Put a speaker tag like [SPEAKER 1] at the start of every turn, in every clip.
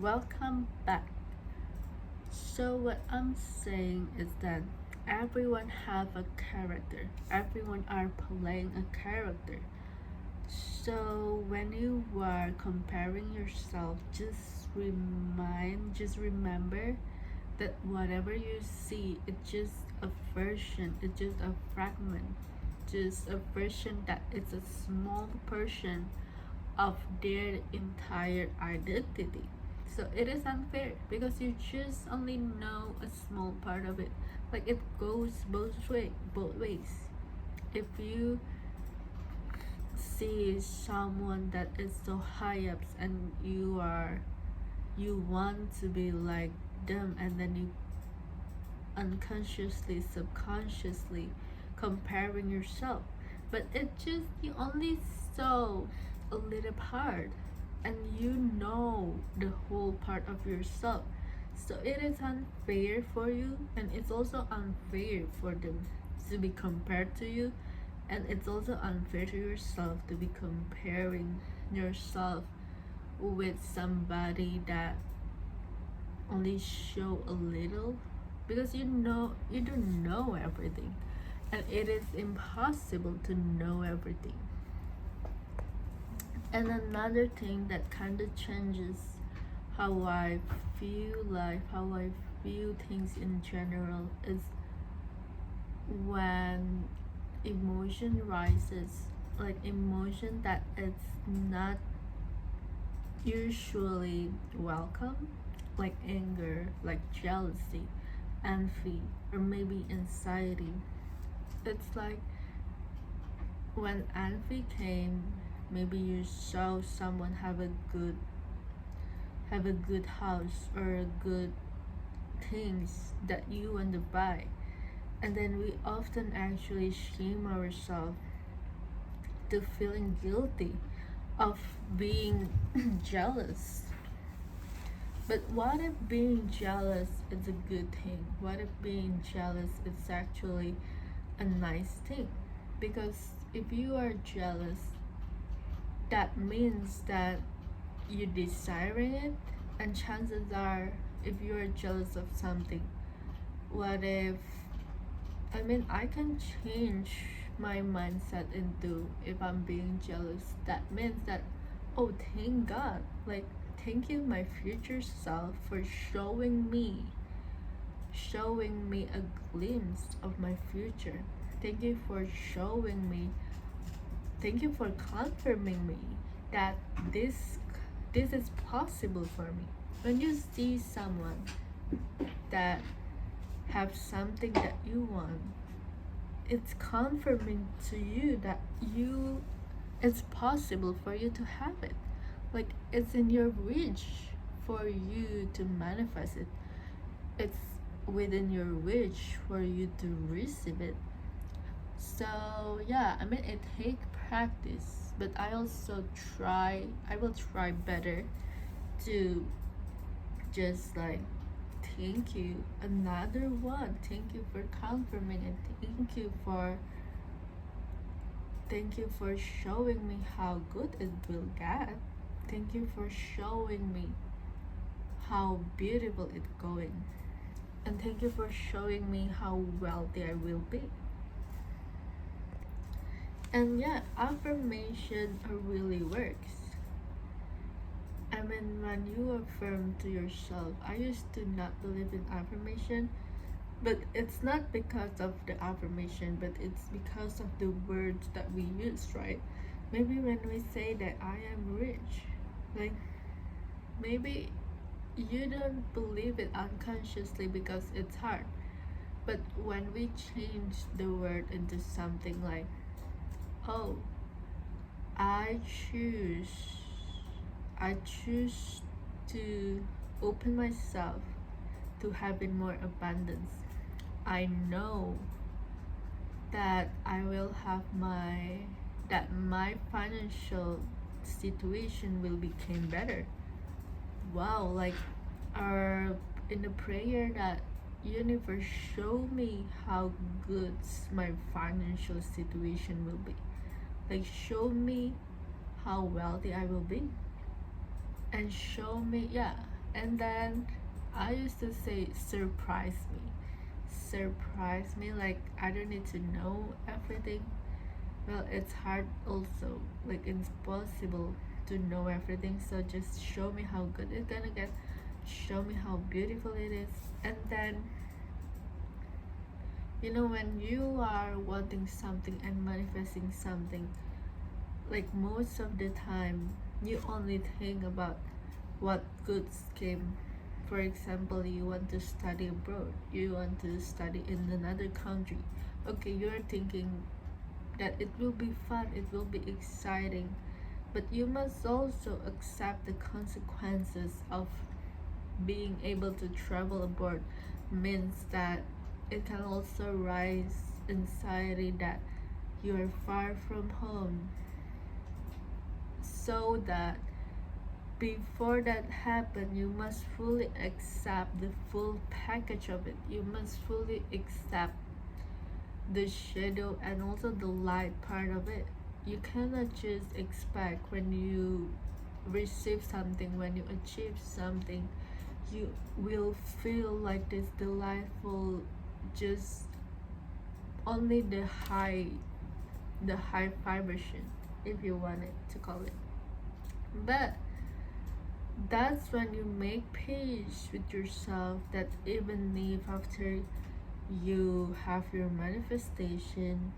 [SPEAKER 1] welcome back. So what I'm saying is that everyone have a character. Everyone are playing a character. So when you are comparing yourself, just remember that whatever you see, it's just a version, it's just a fragment, just a version that it's a small portion of their entire identity. So it is unfair because you just only know a small part of it. Like it goes both ways. If you see someone that is so high up and you want to be like them, and then you unconsciously, subconsciously comparing yourself, but it just you only saw a little part and you know the whole part of yourself. So it is unfair for you, and it's also unfair for them to be compared to you, and it's also unfair to yourself to be comparing yourself with somebody that only show a little, because you don't know everything, and it is impossible to know everything. And another thing that kind of changes how I feel life, how I view things in general, is when emotion rises, like emotion that it's not usually welcome, like anger, like jealousy, envy, or maybe anxiety. It's like when envy came, maybe you saw someone have a good house or a good things that you want to buy, and then we often actually shame ourselves to feeling guilty of being jealous. But what if being jealous is a good thing? What if being jealous is actually a nice thing? Because if you are jealous, that means that you're desiring it, and chances are, if you are jealous of something, what if I can change my mindset into, if I'm being jealous, that means that, oh, thank God, like thank you my future self for showing me a glimpse of my future. Thank you for showing me, thank you for confirming me that this is possible for me. When you see someone that have something that you want, it's confirming to you that it's possible for you to have it. Like it's in your reach for you to manifest it. It's within your reach for you to receive it. So yeah, it takes practice, but I will try better to just like thank you, another one, thank you for confirming it, thank you for showing me how good it will get, thank you for showing me how beautiful it's going, and thank you for showing me how wealthy I will be. And yeah, affirmation really works. When you affirm to yourself, I used to not believe in affirmation, but it's not because of the affirmation, but it's because of the words that we use, right? Maybe when we say that I am rich, like maybe you don't believe it unconsciously because it's hard. But when we change the word into something like, oh, I choose I choose to open myself to having more abundance. I know that I will have my financial situation will become better. Wow, like our in the prayer that universe show me how good my financial situation will be. Like show me how wealthy I will be, and show me, yeah, And then I used to say, surprise me. Surprise me, like I don't need to know everything. Well, it's hard also, like it's possible to know everything, so just show me how good it's gonna get, show me how beautiful it is. And then, when you are wanting something and manifesting something, like most of the time, you only think about what goods came. For example, you want to study abroad, you want to study in another country. Okay, you're thinking that it will be fun, it will be exciting, but you must also accept the consequences of being able to travel abroad. Means that it can also rise anxiety that you are far from home. So that before that happen, you must fully accept the full package of it. You must fully accept the shadow and also the light part of it. You cannot just expect when you receive something, when you achieve something, you will feel like this delightful, just only the high vibration, if you want it to call it. But that's when you make peace with yourself, that even if after you have your manifestation,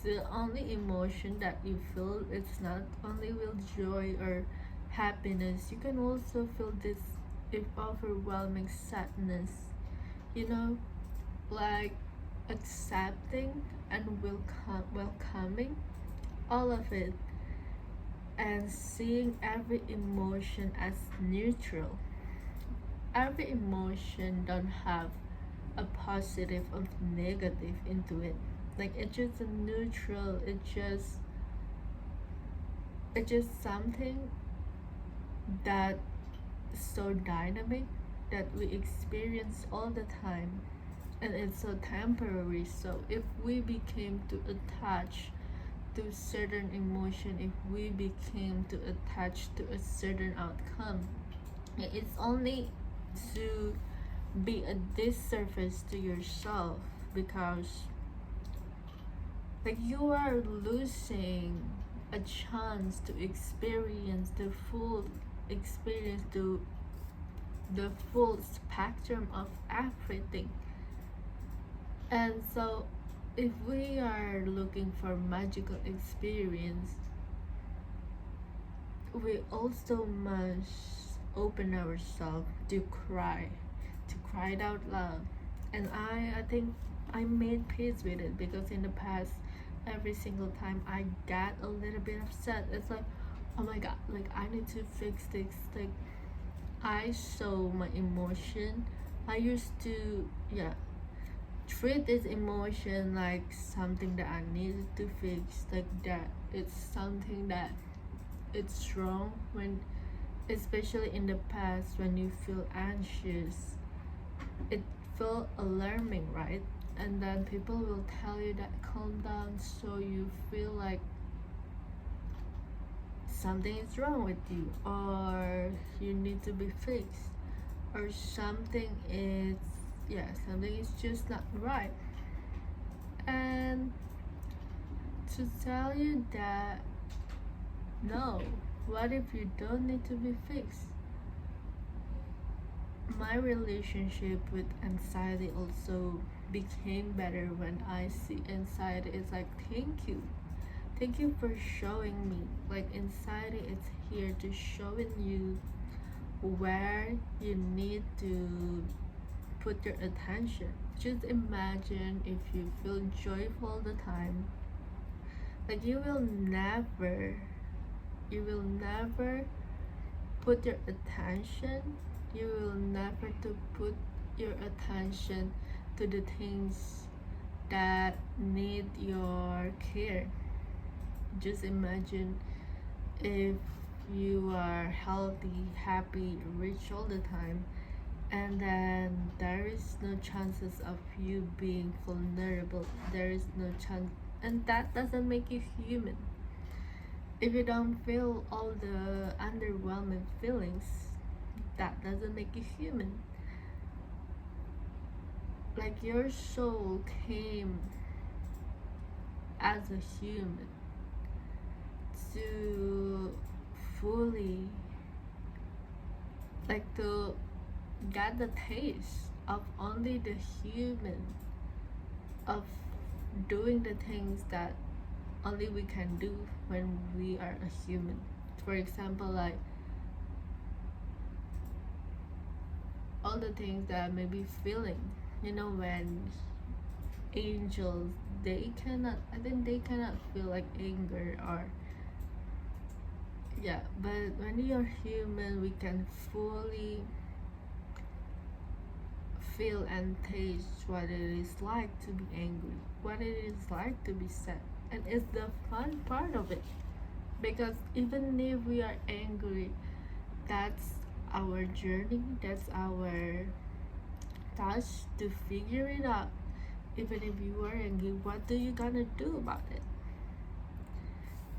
[SPEAKER 1] the only emotion that you feel, it's not only will joy or happiness, you can also feel this if overwhelming sadness, you know like accepting and welcoming all of it, and seeing every emotion as neutral. Every emotion don't have a positive or negative into it. Like it's just a neutral. It's just something that so dynamic that we experience all the time, and it's so temporary. So if we became to attach to certain emotion, if we became to attach to a certain outcome, it's only to be a disservice to yourself, because like you are losing a chance to experience the full experience, to the full spectrum of everything. And so if we are looking for magical experience, we also must open ourselves to cry it out loud. And I think I made peace with it, because in the past, every single time I got a little bit upset, it's like, oh my god, like I need to fix this. Like I show my emotion. I used to, yeah, treat this emotion like something that I needed to fix, like that it's something that it's wrong. When, especially in the past, when you feel anxious, it felt alarming, right? And then people will tell you that calm down, so you feel like something is wrong with you, or you need to be fixed, or something is just not right. And to tell you that, no, what if you don't need to be fixed? My relationship with anxiety also became better when I see anxiety. It's like, thank you for showing me. Like anxiety, it's here to showing you where you need to put your attention. Just imagine if you feel joyful all the time, like you will never put your attention, you will never to put your attention to the things that need your care. Just imagine if you are healthy, happy, rich all the time, and then there is no chances of you being vulnerable. There is no chance, and that doesn't make you human. If you don't feel all the underwhelming feelings, that doesn't make you human. Like your soul came as a human to fully, like, to get the taste of only the human, of doing the things that only we can do when we are a human. For example, like all the things that I may be feeling, when angels, I think they cannot feel like anger or, yeah, but when you're human, we can fully feel and taste what it is like to be angry, what it is like to be sad. And it's the fun part of it, because even if we are angry, that's our journey, that's our task to figure it out. Even if you are angry, what do you gonna do about it?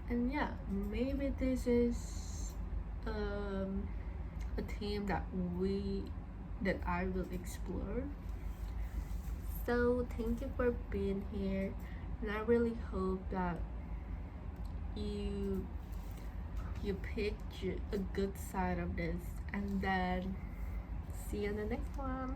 [SPEAKER 1] And yeah, maybe this is a theme that I will explore. So thank you for being here, and I really hope that you you picked a good side of this, and then see you in the next one.